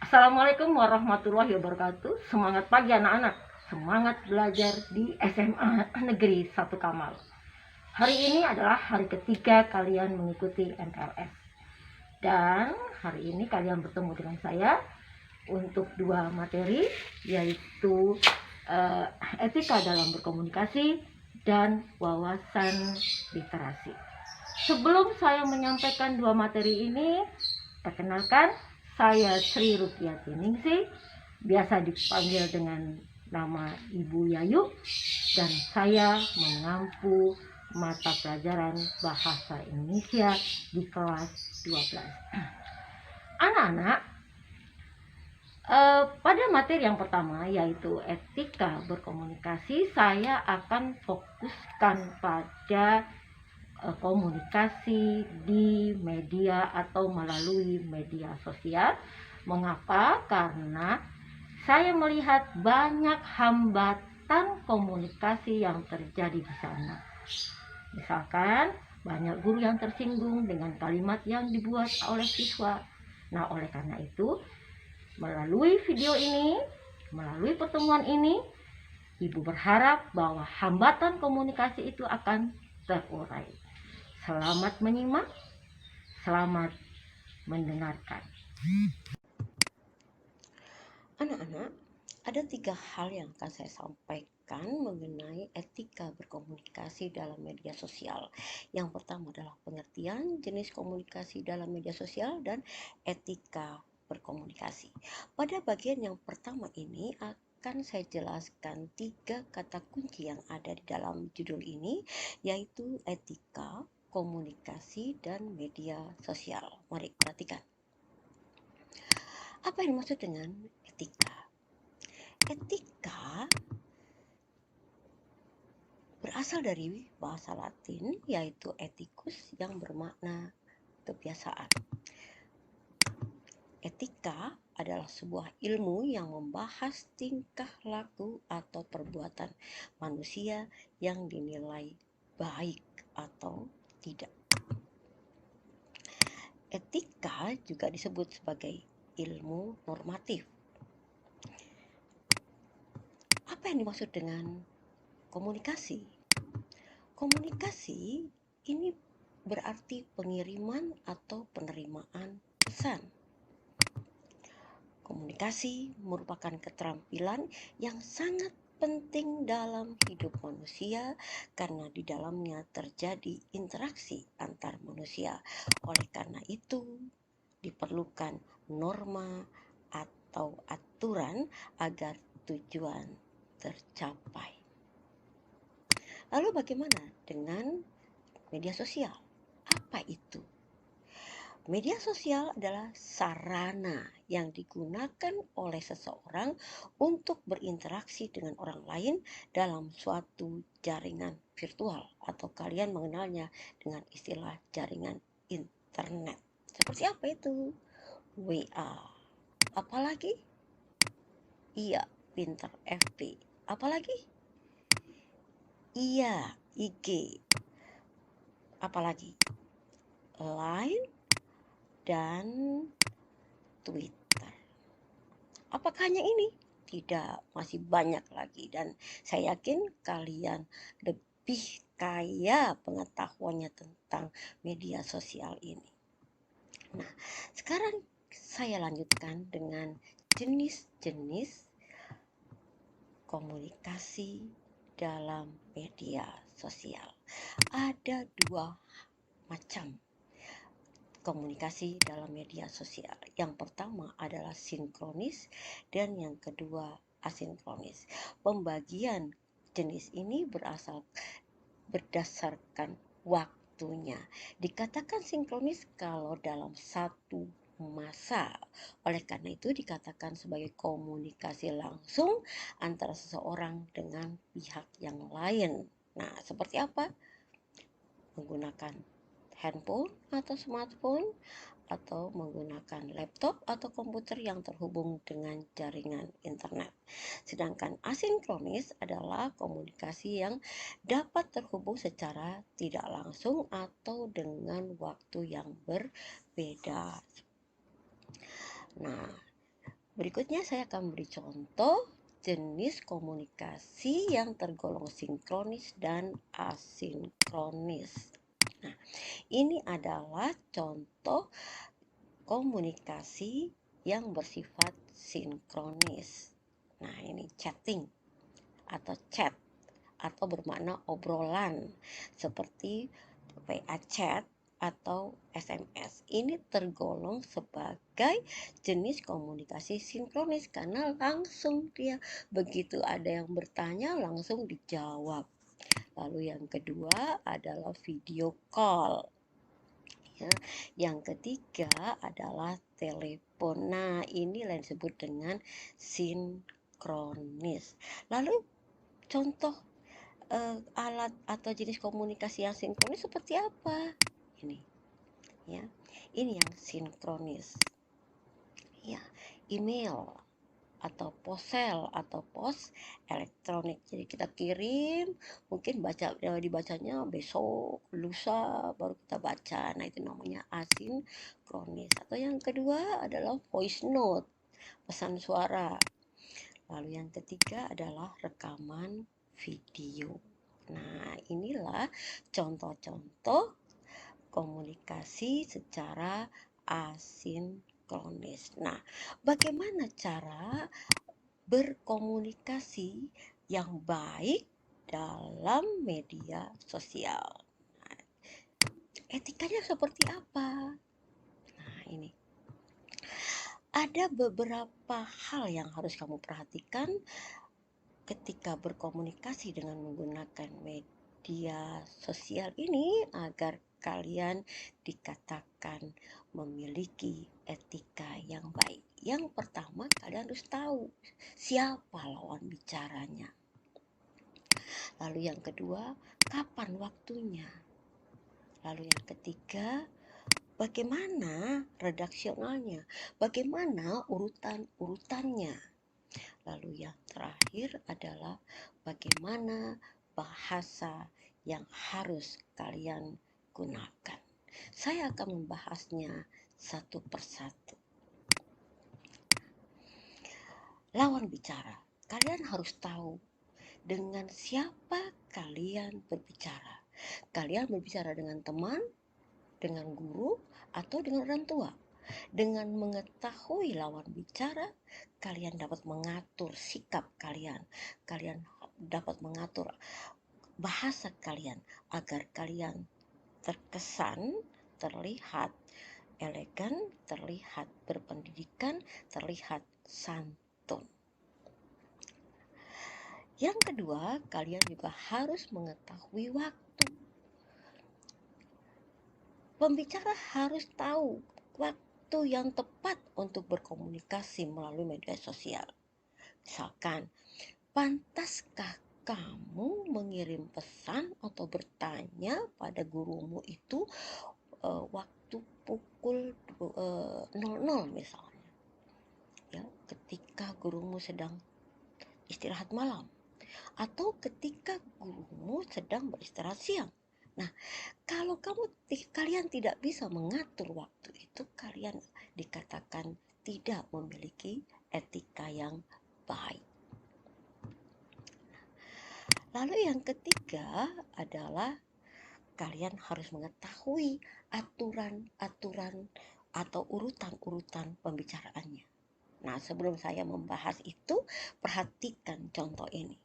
Assalamualaikum warahmatullahi wabarakatuh. Semangat pagi anak-anak. Semangat belajar di SMA Negeri 1 Kamal. Hari ini adalah hari ketiga kalian mengikuti MLS. Dan hari ini kalian bertemu dengan saya untuk dua materi, yaitu etika dalam berkomunikasi dan wawasan literasi. Sebelum saya menyampaikan dua materi ini, perkenalkan, saya Sri Rukiati Ningsih, biasa dipanggil dengan nama Ibu Yayu, dan saya mengampu mata pelajaran Bahasa Indonesia di kelas 12. Anak-anak, pada materi yang pertama, yaitu etika berkomunikasi, saya akan fokuskan pada komunikasi di media atau melalui media sosial. Mengapa? Karena saya melihat banyak hambatan komunikasi yang terjadi di sana. Misalkan banyak guru yang tersinggung dengan kalimat yang dibuat oleh siswa. Nah, oleh karena itu, melalui video ini, melalui pertemuan ini, Ibu berharap bahwa hambatan komunikasi itu akan terurai. Selamat menyimak, selamat mendengarkan. Anak-anak, ada 3 hal yang akan saya sampaikan mengenai etika berkomunikasi dalam media sosial. Yang pertama adalah pengertian jenis komunikasi dalam media sosial dan etika berkomunikasi. Pada bagian yang pertama ini akan saya jelaskan 3 kata kunci yang ada di dalam judul ini, yaitu etika, komunikasi, dan media sosial. Mari perhatikan. Apa yang dimaksud dengan etika? Etika berasal dari bahasa Latin, yaitu ethicus, yang bermakna kebiasaan. Etika adalah sebuah ilmu yang membahas tingkah laku atau perbuatan manusia yang dinilai baik atau tidak. Etika juga disebut sebagai ilmu normatif. Apa yang dimaksud dengan komunikasi? Komunikasi ini berarti pengiriman atau penerimaan pesan. Komunikasi merupakan keterampilan yang sangat penting dalam hidup manusia karena di dalamnya terjadi interaksi antar manusia. Oleh karena itu, diperlukan norma atau aturan agar tujuan tercapai. Lalu bagaimana dengan media sosial? Apa itu? Media sosial adalah sarana yang digunakan oleh seseorang untuk berinteraksi dengan orang lain dalam suatu jaringan virtual, atau kalian mengenalnya dengan istilah jaringan internet. Seperti apa itu? WA. Apalagi? Iya, pinter FB. Apalagi? Iya, IG. Apalagi? Line dan Twitter. Apakah hanya ini? Tidak, masih banyak lagi, dan saya yakin kalian lebih kaya pengetahuannya tentang media sosial ini. Nah, sekarang saya lanjutkan dengan jenis-jenis komunikasi dalam media sosial. Ada 2 macam komunikasi dalam media sosial. Yang pertama adalah sinkronis dan yang kedua asinkronis. Pembagian jenis ini berdasarkan waktunya. Dikatakan sinkronis kalau dalam satu masa. Oleh karena itu dikatakan sebagai komunikasi langsung antara seseorang dengan pihak yang lain. Nah, seperti apa? Menggunakan handphone atau smartphone, atau menggunakan laptop atau komputer yang terhubung dengan jaringan internet. Sedangkan asinkronis adalah komunikasi yang dapat terhubung secara tidak langsung atau dengan waktu yang berbeda. Nah, Berikutnya saya akan beri contoh jenis komunikasi yang tergolong sinkronis dan asinkronis. Nah, ini adalah contoh komunikasi yang bersifat sinkronis. Nah, ini chatting atau chat atau bermakna obrolan seperti WA chat atau SMS. Ini tergolong sebagai jenis komunikasi sinkronis karena langsung dia begitu ada yang bertanya langsung dijawab. Lalu yang kedua adalah video call. Ya, yang ketiga adalah telepon. Nah, ini yang disebut dengan sinkronis. Lalu contoh alat atau jenis komunikasi yang sinkronis seperti apa? Ini, ya, ini yang sinkronis. Ya, email atau posel atau pos elektronik. Jadi kita kirim, mungkin dibacanya besok, lusa baru kita baca. Nah, itu namanya asinkronis. Atau yang kedua adalah voice note, pesan suara. Lalu yang ketiga adalah rekaman video. Nah, inilah contoh-contoh komunikasi secara asinkronis. Nah, bagaimana cara berkomunikasi yang baik dalam media sosial? Nah, etikanya seperti apa? Nah, ini ada beberapa hal yang harus kamu perhatikan ketika berkomunikasi dengan menggunakan media sosial ini agar kalian dikatakan memiliki etika yang baik. Yang pertama, kalian harus tahu siapa lawan bicaranya. Lalu yang kedua, kapan waktunya. Lalu yang ketiga, bagaimana redaksionalnya, bagaimana urutan-urutannya. Lalu yang terakhir adalah bagaimana bahasa yang harus kalian gunakan. Saya akan membahasnya satu persatu. Lawan bicara, kalian harus tahu dengan siapa kalian berbicara. Kalian berbicara dengan teman, dengan guru, atau dengan orang tua. Dengan mengetahui lawan bicara, kalian dapat mengatur sikap kalian. Kalian dapat mengatur bahasa kalian agar kalian terkesan, terlihat elegan, terlihat berpendidikan, terlihat santun. Yang kedua, kalian juga harus mengetahui waktu. Pembicara harus tahu waktu yang tepat untuk berkomunikasi melalui media sosial. Misalkan, pantaskah kamu mengirim pesan atau bertanya pada gurumu itu waktu pukul 00 misalnya, ya, ketika gurumu sedang istirahat malam atau ketika gurumu sedang beristirahat siang. Nah, kalau kalian tidak bisa mengatur waktu itu, kalian dikatakan tidak memiliki etika yang baik. Lalu yang ketiga adalah kalian harus mengetahui aturan-aturan atau urutan-urutan pembicaraannya. Nah, sebelum saya membahas itu, perhatikan contoh ini.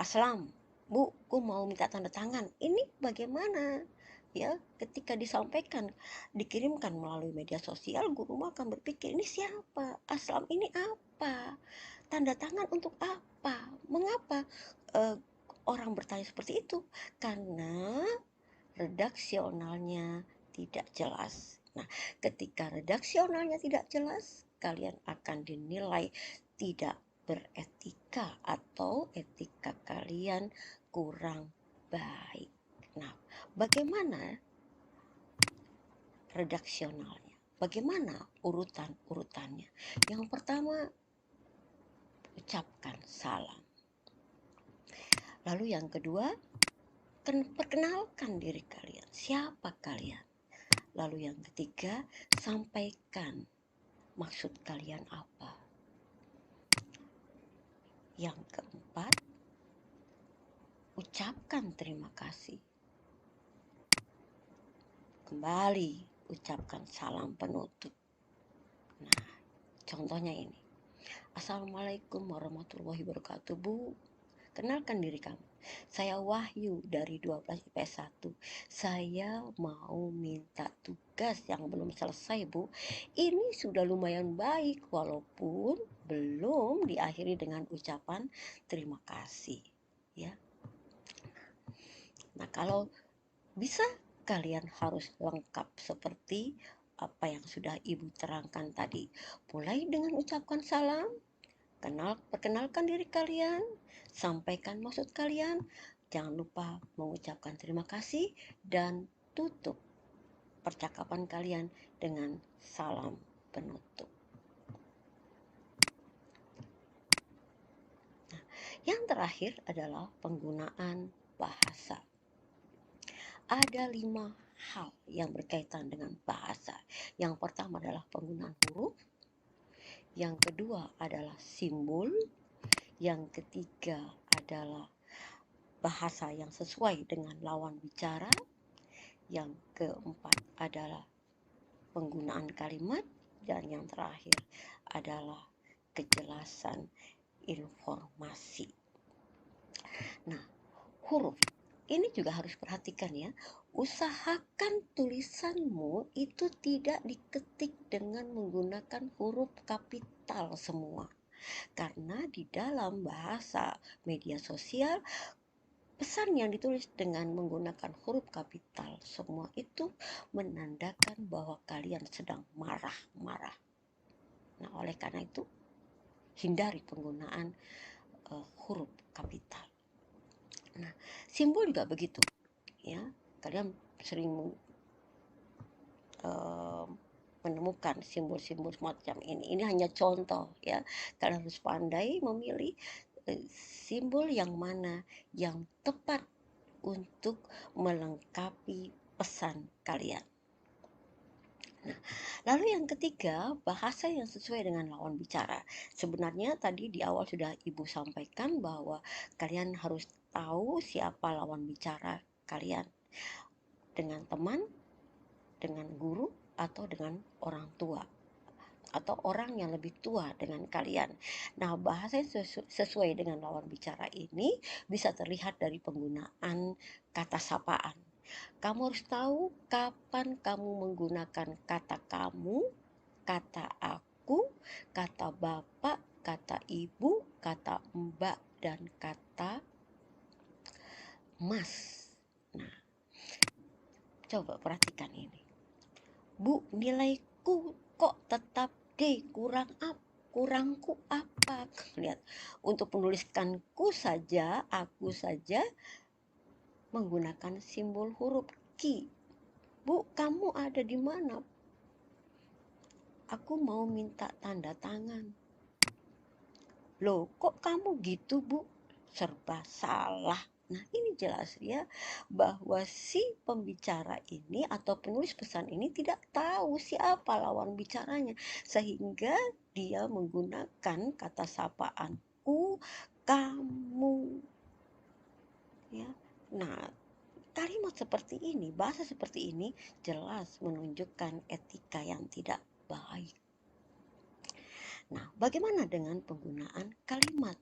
Aslam, Bu, aku mau minta tanda tangan. Ini bagaimana? Ya, ketika disampaikan, dikirimkan melalui media sosial, guru akan berpikir, ini siapa? Aslam ini apa? Tanda tangan untuk apa? Mengapa orang bertanya seperti itu? Karena redaksionalnya tidak jelas. Nah, ketika redaksionalnya tidak jelas, kalian akan dinilai tidak beretika atau etika kalian kurang baik. Nah, bagaimana redaksionalnya? Bagaimana urutan-urutannya? Yang pertama, ucapkan salam. Lalu yang kedua, perkenalkan diri kalian. Siapa kalian? Lalu yang ketiga, sampaikan maksud kalian apa. Yang keempat, ucapkan terima kasih. Kembali, ucapkan salam penutup. Nah, contohnya ini. Assalamualaikum warahmatullahi wabarakatuh, Bu. Kenalkan diri kamu. Saya Wahyu dari 12 IPS 1. Saya mau minta tugas yang belum selesai, Bu. Ini sudah lumayan baik walaupun belum diakhiri dengan ucapan terima kasih, ya. Nah, kalau bisa kalian harus lengkap seperti apa yang sudah Ibu terangkan tadi. Mulai dengan ucapkan salam, perkenalkan diri kalian, sampaikan maksud kalian, jangan lupa mengucapkan terima kasih, dan tutup percakapan kalian dengan salam penutup. Nah, yang terakhir adalah penggunaan bahasa. Ada 5 hal yang berkaitan dengan bahasa. Yang pertama adalah penggunaan huruf, yang kedua adalah simbol, yang ketiga adalah bahasa yang sesuai dengan lawan bicara, yang keempat adalah penggunaan kalimat, dan yang terakhir adalah kejelasan informasi. Nah, huruf ini juga harus perhatikan ya. Usahakan tulisanmu itu tidak diketik dengan menggunakan huruf kapital semua. Karena di dalam bahasa media sosial, pesan yang ditulis dengan menggunakan huruf kapital semua itu menandakan bahwa kalian sedang marah-marah. Nah, oleh karena itu, hindari penggunaan huruf kapital. Nah, simbol juga begitu, ya. Kalian sering menemukan simbol-simbol semacam ini. Ini hanya contoh, ya. Kalian harus pandai memilih simbol yang mana yang tepat untuk melengkapi pesan kalian. Nah, lalu yang ketiga, bahasa yang sesuai dengan lawan bicara. Sebenarnya tadi di awal sudah Ibu sampaikan bahwa kalian harus tahu siapa lawan bicara kalian. Dengan teman, dengan guru, atau dengan orang tua, atau orang yang lebih tua dengan kalian. Nah, bahasa yang sesuai dengan lawan bicara ini bisa terlihat dari penggunaan kata sapaan. Kamu harus tahu kapan kamu menggunakan kata kamu, kata aku, kata bapak, kata ibu, kata mbak, dan kata mas. Nah, coba perhatikan ini. Bu, nilaiku kok tetap D, kurangku apa? Lihat, untuk menuliskanku saja, aku saja menggunakan simbol huruf Q. Bu, kamu ada di mana? Aku mau minta tanda tangan. Loh, kok kamu gitu, Bu? Serba salah. Nah, ini jelas ya bahwa si pembicara ini atau penulis pesan ini tidak tahu siapa lawan bicaranya, sehingga dia menggunakan kata sapaan ku, kamu, ya. Nah, kalimat seperti ini, bahasa seperti ini jelas menunjukkan etika yang tidak baik. Nah, bagaimana dengan penggunaan kalimat?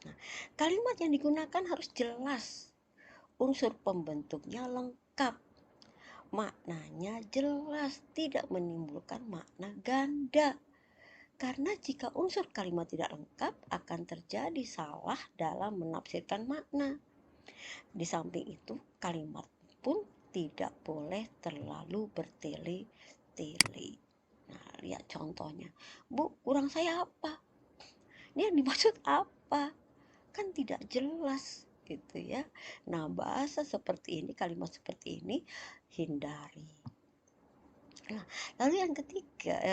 Nah, kalimat yang digunakan harus jelas, unsur pembentuknya lengkap, maknanya jelas, tidak menimbulkan makna ganda. Karena jika unsur kalimat tidak lengkap, akan terjadi salah dalam menafsirkan makna. Di samping itu, kalimat pun tidak boleh terlalu bertele-tele. Nah, lihat contohnya. Bu, kurang saya apa? Ini yang dimaksud apa? Kan tidak jelas gitu ya. Nah, bahasa seperti ini, kalimat seperti ini hindari. Nah, lalu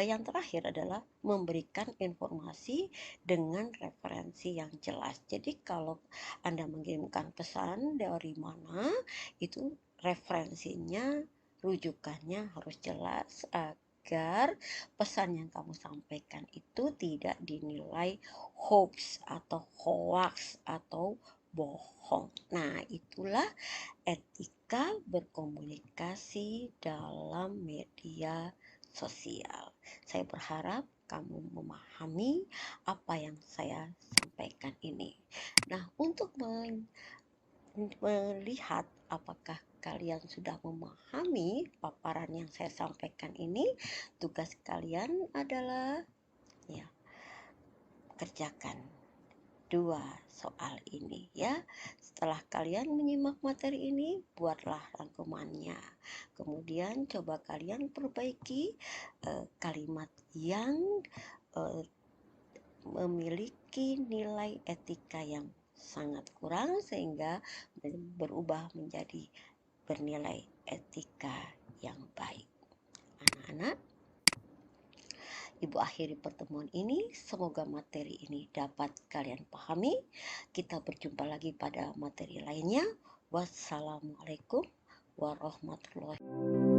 yang terakhir adalah memberikan informasi dengan referensi yang jelas. Jadi kalau Anda mengirimkan pesan dari mana, itu referensinya, rujukannya harus jelas. agar pesan yang kamu sampaikan itu tidak dinilai hoax atau hoax atau bohong. Nah, itulah etika berkomunikasi dalam media sosial. Saya berharap kamu memahami apa yang saya sampaikan ini. Nah, untuk melihat apakah kalian sudah memahami paparan yang saya sampaikan ini, tugas kalian adalah ya, kerjakan 2 soal ini ya. Setelah kalian menyimak materi ini, buatlah rangkumannya. Kemudian coba kalian perbaiki kalimat yang memiliki nilai etika yang sangat kurang sehingga berubah menjadi bernilai etika yang baik. Anak-anak, Ibu akhiri pertemuan ini. Semoga materi ini dapat kalian pahami. Kita berjumpa lagi pada materi lainnya. Wassalamualaikum warahmatullahi wabarakatuh.